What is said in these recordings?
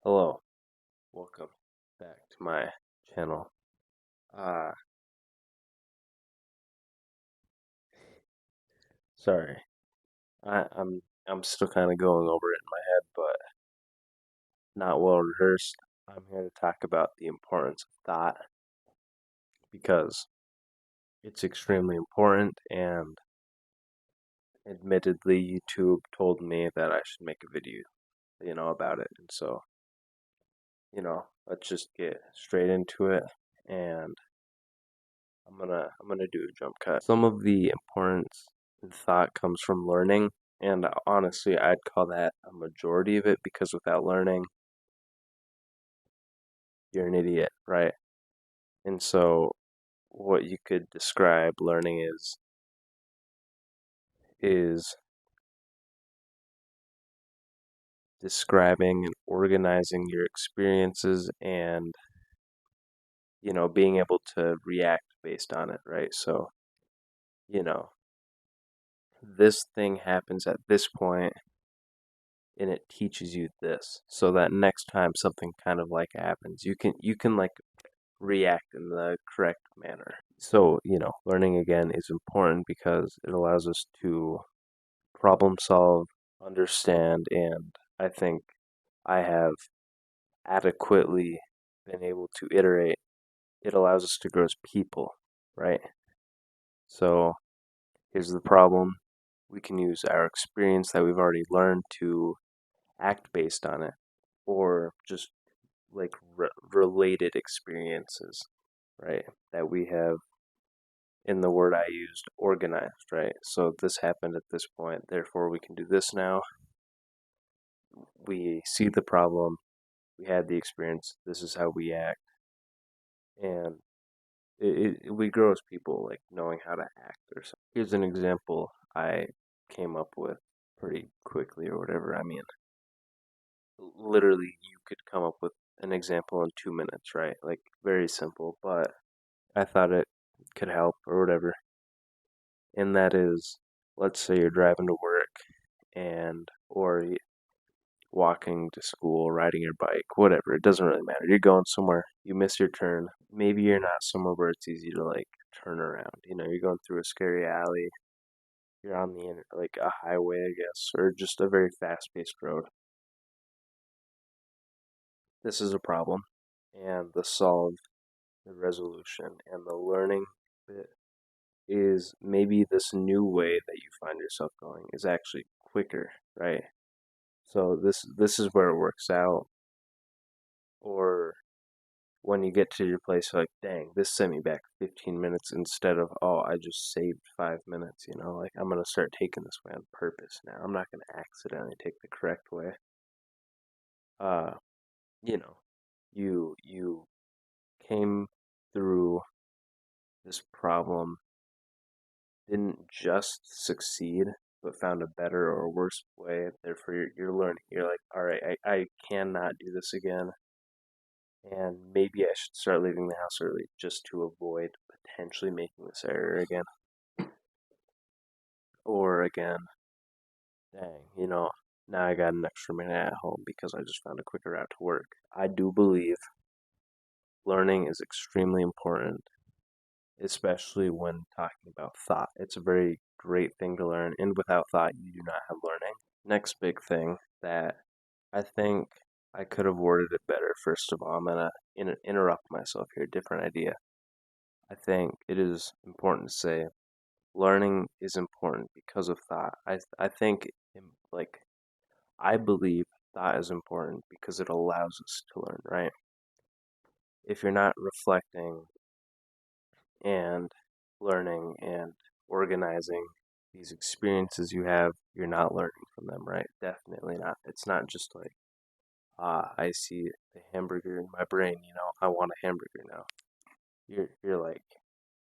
Hello, welcome back to my channel. Uh, Sorry, I'm still kind of going over it in my head, but not well rehearsed. I'm here to talk about the importance of thought because it's extremely important, and admittedly, YouTube told me that I should make a video, about it. And so, let's just get straight into it, and I'm gonna do a jump cut. Some of the importance in thought comes from learning, and honestly, I'd call that a majority of it because without learning, you're an idiot, right? And so, what you could describe learning is describing and organizing your experiences and being able to react based on it, right? So, you know, this thing happens at this point and it teaches you this so that next time something kind of like happens you can like react in the correct manner. So learning again is important because it allows us to problem solve, understand, and I think I have adequately been able to iterate. It allows us to grow as people, right? So here's the problem: we can use our experience that we've already learned to act based on it, or just like related experiences, right? That we have, in the word I used, organized, right? So this happened at this point, therefore we can do this now. We see the problem, we had the experience, this is how we act, and we grow as people, like knowing how to act or something. Here's an example I came up with pretty quickly, or whatever. I mean, literally, you could come up with an example in 2 minutes, right? Like, very simple, but I thought it could help or whatever. And that is, let's say you're driving to work and or walking to school, riding your bike, whatever. It doesn't really matter. You're going somewhere, you miss your turn. Maybe you're not somewhere where it's easy to like turn around. You're going through a scary alley. You're on like a highway, I guess, or just a very fast-paced road. This is a problem, and the solve, the resolution, and the learning bit is maybe this new way that you find yourself going is actually quicker, right? So this is where it works out. Or when you get to your place, you're like, dang, this sent me back 15 minutes instead of, oh, I just saved 5 minutes, like I'm gonna start taking this way on purpose now. I'm not gonna accidentally take the correct way. Uh, you know, you came through this problem, didn't just succeed, but found a better or worse way. Therefore, you're learning. You're like, all right, I cannot do this again, and maybe I should start leaving the house early just to avoid potentially making this error again. Or again, dang, now I got an extra minute at home because I just found a quicker route to work. I do believe learning is extremely important, especially when talking about thought. It's a very great thing to learn, and without thought, you do not have learning. Next big thing that I think I could have worded it better. First of all, I'm gonna interrupt myself here. Different idea. I think it is important to say learning is important because of thought. I think like I believe thought is important because it allows us to learn, right? If you're not reflecting and learning and organizing these experiences you have, you're not learning from them, right? Definitely not. It's not just like, I see the hamburger in my brain, I want a hamburger now. You're like,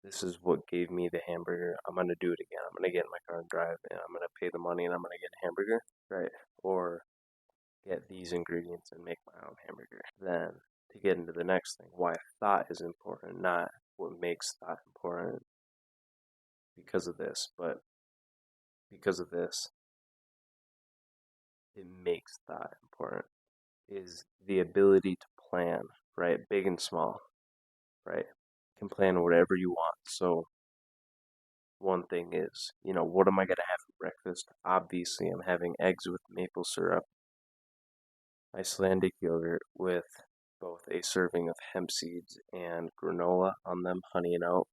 this is what gave me the hamburger. I'm gonna do it again. I'm gonna get in my car and drive, and I'm gonna pay the money, and I'm gonna get a hamburger, right? Or get these ingredients and make my own hamburger. Then to get into the next thing, why thought is important, not what makes thought important because of this, but because of this, it makes thought important. is the ability to plan, right? Big and small, right? You can plan whatever you want. So one thing is, what am I gonna have for breakfast? Obviously, I'm having eggs with maple syrup, Icelandic yogurt with both a serving of hemp seeds and granola on them, honey and oat.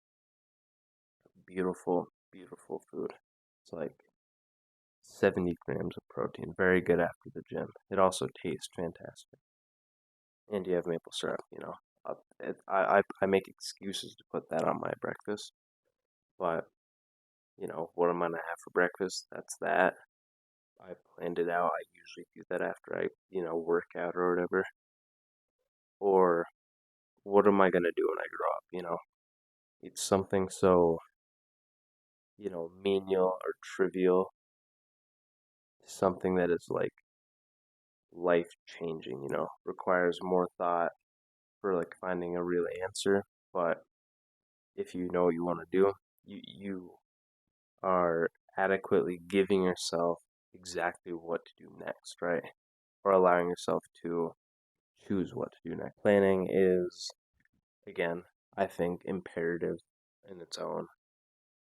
Beautiful, beautiful food. It's like 70 grams of protein. Very good after the gym. It also tastes fantastic. And you have maple syrup, I make excuses to put that on my breakfast, but, what am I gonna have for breakfast? That's that. I planned it out. I usually do that after I, work out or whatever. Or what am I gonna do when I grow up, It's something so, menial or trivial, something that is like life changing, requires more thought for like finding a real answer. But if you know what you want to do, you are adequately giving yourself exactly what to do next, right? Or allowing yourself to choose what to do next. Planning is, again, I think imperative in its own.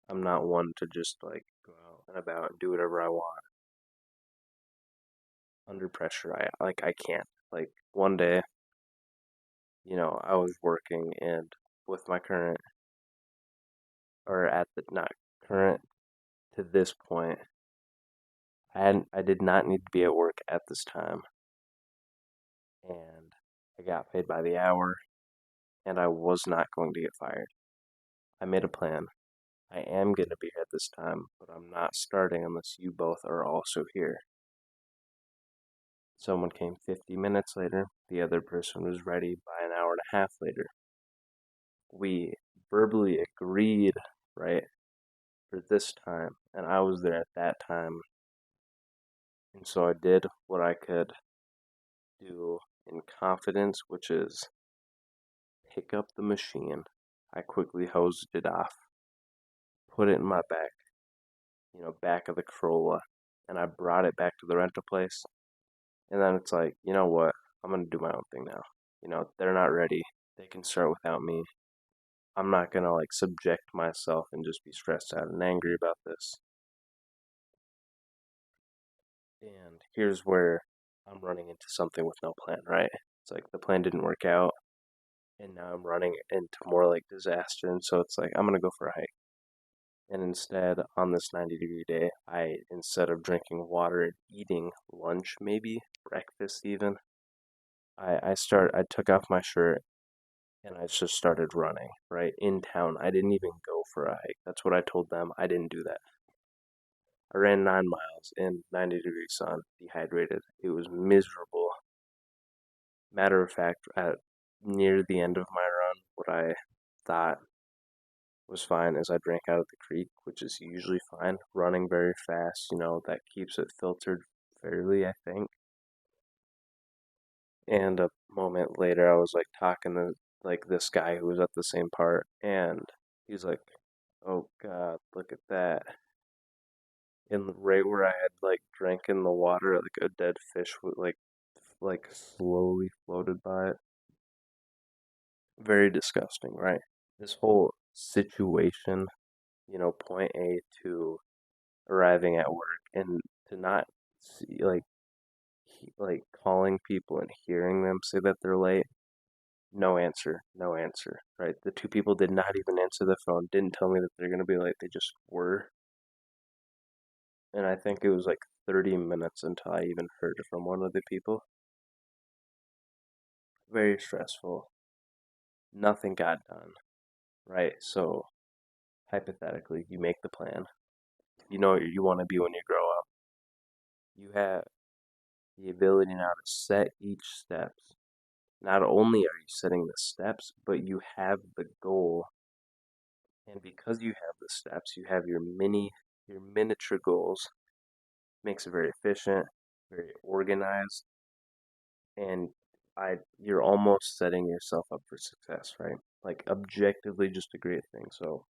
I'm not one to just like go out and about and do whatever I want under pressure. I can't. Like one day, I was working and with my current or at the not current to this point, I did not need to be at work at this time, and I got paid by the hour, and I was not going to get fired. I made a plan. I am going to be here at this time, but I'm not starting unless you both are also here. Someone came 50 minutes later. The other person was ready by an hour and a half later. We verbally agreed, right, for this time, and I was there at that time. And so I did what I could do in confidence, which is pick up the machine. I quickly hosed it off, put it in my back of the Corolla, and I brought it back to the rental place. And then it's like, you know what? I'm gonna do my own thing now. They're not ready. They can start without me. I'm not gonna like subject myself and just be stressed out and angry about this. And here's where I'm running into something with no plan, right? It's like the plan didn't work out, and now I'm running into more like disaster. And so it's like, I'm going to go for a hike. And instead, on this 90-degree day, instead of drinking water and eating lunch, maybe breakfast even, I took off my shirt and I just started running, right? In town. I didn't even go for a hike. That's what I told them. I didn't do that. I ran 9 miles in 90-degree sun, dehydrated. It was miserable. Matter of fact, at near the end of my run, what I thought was fine is I drank out of the creek, which is usually fine. Running very fast, that keeps it filtered fairly, I think. And a moment later, I was like talking to like this guy who was at the same part, and he's like, "Oh God, look at that!" And right where I had like drank in the water, like a dead fish would like slowly floated by it. Very disgusting, right? This whole situation, point A to arriving at work and to not see like calling people and hearing them say that they're late. No answer, no answer, right? The two people did not even answer the phone, didn't tell me that they're gonna be late, they just were. And I think it was like 30 minutes until I even heard from one of the people. Very stressful. Nothing got done, right? So hypothetically, you make the plan. You know what you want to be when you grow up. You have the ability now to set each steps. Not only are you setting the steps, but you have the goal. And because you have the steps, you have your miniature goals. Makes it very efficient, very organized, and you're almost setting yourself up for success, right? Like objectively just a great thing. So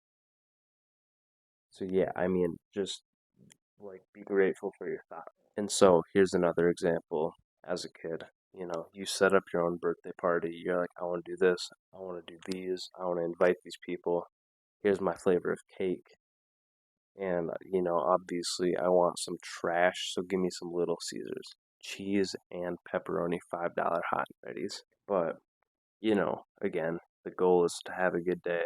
yeah, I mean, just like be grateful for your thought. And so here's another example as a kid. you set up your own birthday party. You're like, I want to do this, I want to do these, I want to invite these people. Here's my flavor of cake. And, obviously I want some trash, so give me some Little Caesars. Cheese and pepperoni $5 hot and ready's. But, again, the goal is to have a good day.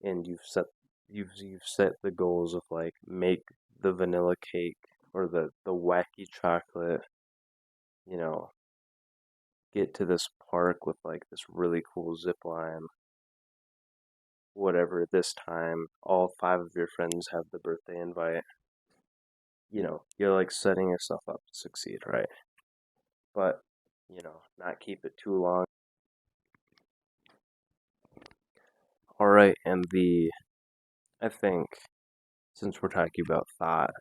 And you've set the goals of like make the vanilla cake or the wacky chocolate, you know, get to this park with like this really cool zip line, whatever, this time, all five of your friends have the birthday invite. You're like setting yourself up to succeed, right? But, not keep it too long. All right, and I think since we're talking about thought,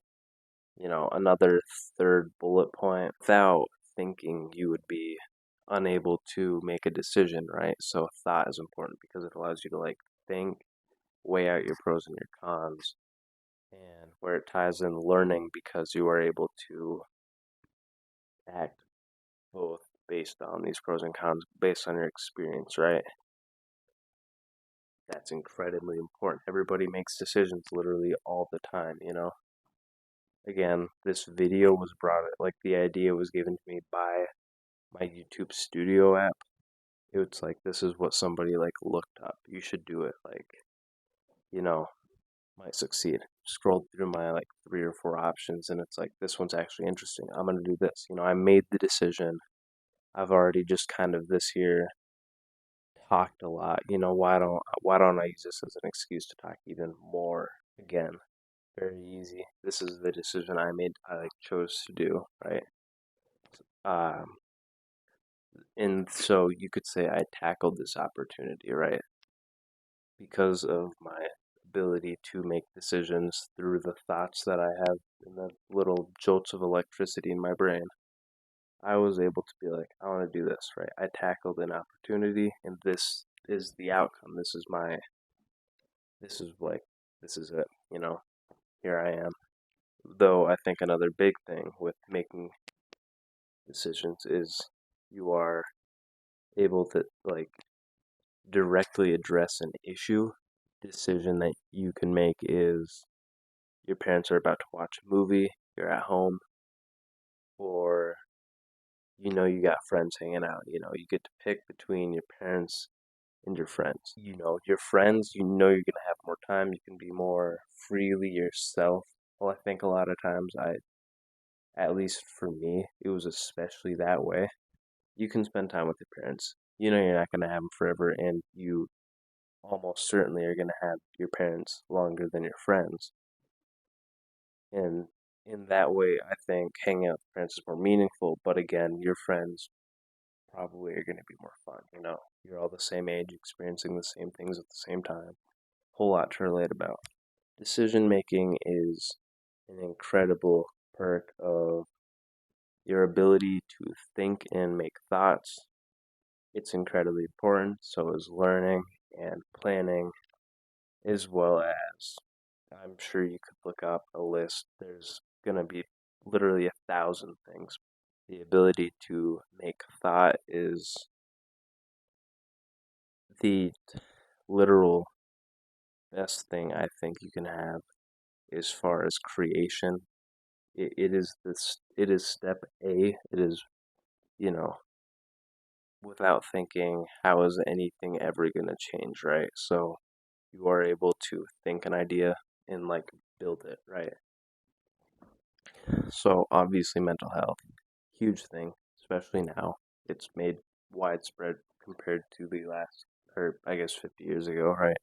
another third bullet point, without thinking, you would be unable to make a decision, right? So thought is important because it allows you to like think, weigh out your pros and your cons, and where it ties in learning because you are able to act both based on these pros and cons, based on your experience, right? That's incredibly important. Everybody makes decisions literally all the time. Again, this video was like the idea was given to me by my YouTube Studio app. It's like this is what somebody like looked up. You should do it. Like, you know, might succeed. Scrolled through my like three or four options and it's like this one's actually interesting. I'm gonna do this. I made the decision. I've already just kind of this year talked a lot. Why don't I use this as an excuse to talk even more? Again, very easy. This is the decision I made. I like chose to do, right? Um, and so you could say I tackled this opportunity, right? Because of my ability to make decisions through the thoughts that I have and the little jolts of electricity in my brain. I was able to be like, I want to do this, right? I tackled an opportunity, and this is the outcome. This is like, this is it, here I am. Though I think another big thing with making decisions is you are able to like directly address an issue. Decision that you can make is your parents are about to watch a movie, you're at home, or you got friends hanging out. You get to pick between your parents and your friends. Your friends, you're gonna have more time, you can be more freely yourself. Well, I think a lot of times at least for me, it was especially that way. You can spend time with your parents. You're not gonna have them forever, and you almost certainly are gonna have your parents longer than your friends. And in that way, I think hanging out with friends is more meaningful. But again, your friends probably are going to be more fun. You're all the same age, experiencing the same things at the same time. Whole lot to relate about. Decision making is an incredible perk of your ability to think and make thoughts. It's incredibly important. So is learning and planning, as well as I'm sure you could look up a list. There's going to be literally 1,000 things. The ability to make thought is the literal best thing I think you can have as far as creation. It is this. It is step A. It is you know without thinking how is anything ever gonna change, right? So you are able to think an idea and like build it, right? So obviously mental health, huge thing, especially now. It's made widespread compared to the last, or I guess 50 years ago, right?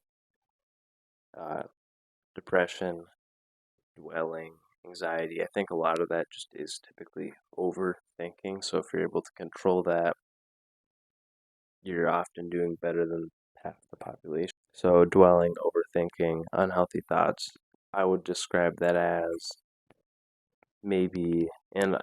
Uh, Depression, dwelling, anxiety. I think a lot of that just is typically overthinking. So if you're able to control that, you're often doing better than half the population. So dwelling, overthinking, unhealthy thoughts, I would describe that as maybe and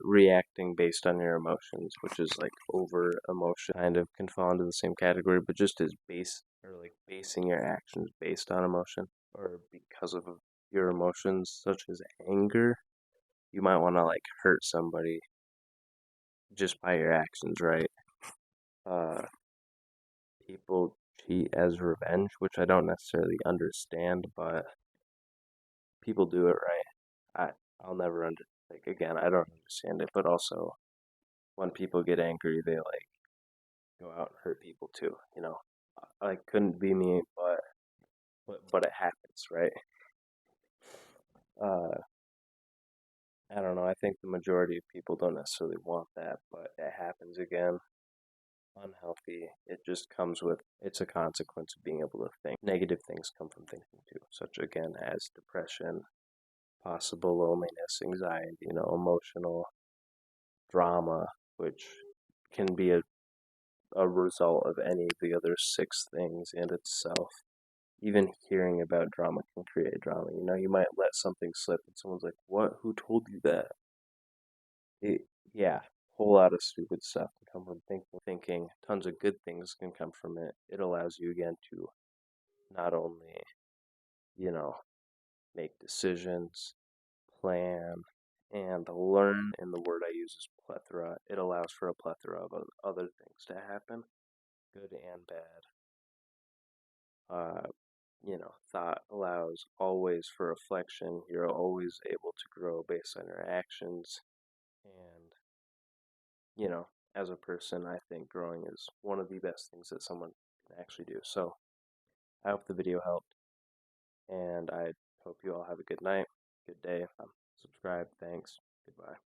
reacting based on your emotions, which is like over emotion kind of can fall into the same category, but just as base or like basing your actions based on emotion or because of your emotions, such as anger. You might want to like hurt somebody, just by your actions, right? Uh, People cheat as revenge, which I don't necessarily understand, but people do it, right? I'll never like again, I don't understand it, but also when people get angry, they like go out and hurt people too, you know. Like couldn't be me, but it happens, right? Uh, I don't know. I think the majority of people don't necessarily want that, but it happens again. Unhealthy. It just comes with, it's a consequence of being able to think. Negative things come from thinking too, such again as depression, possible loneliness, anxiety, emotional drama, which can be a result of any of the other six things in itself. Even hearing about drama can create drama. You might let something slip and someone's like, "What? Who told you that?" Yeah, whole lot of stupid stuff can come from thinking. Tons of good things can come from it. It allows you again to not only, you know, make decisions, plan, and learn. And the word I use is plethora. It allows for a plethora of other things to happen, good and bad. Uh, thought allows always for reflection. You're always able to grow based on your actions. And, you know, as a person, I think growing is one of the best things that someone can actually do. So I hope the video helped, and I hope you all have a good night, good day. Subscribe. Thanks. Goodbye.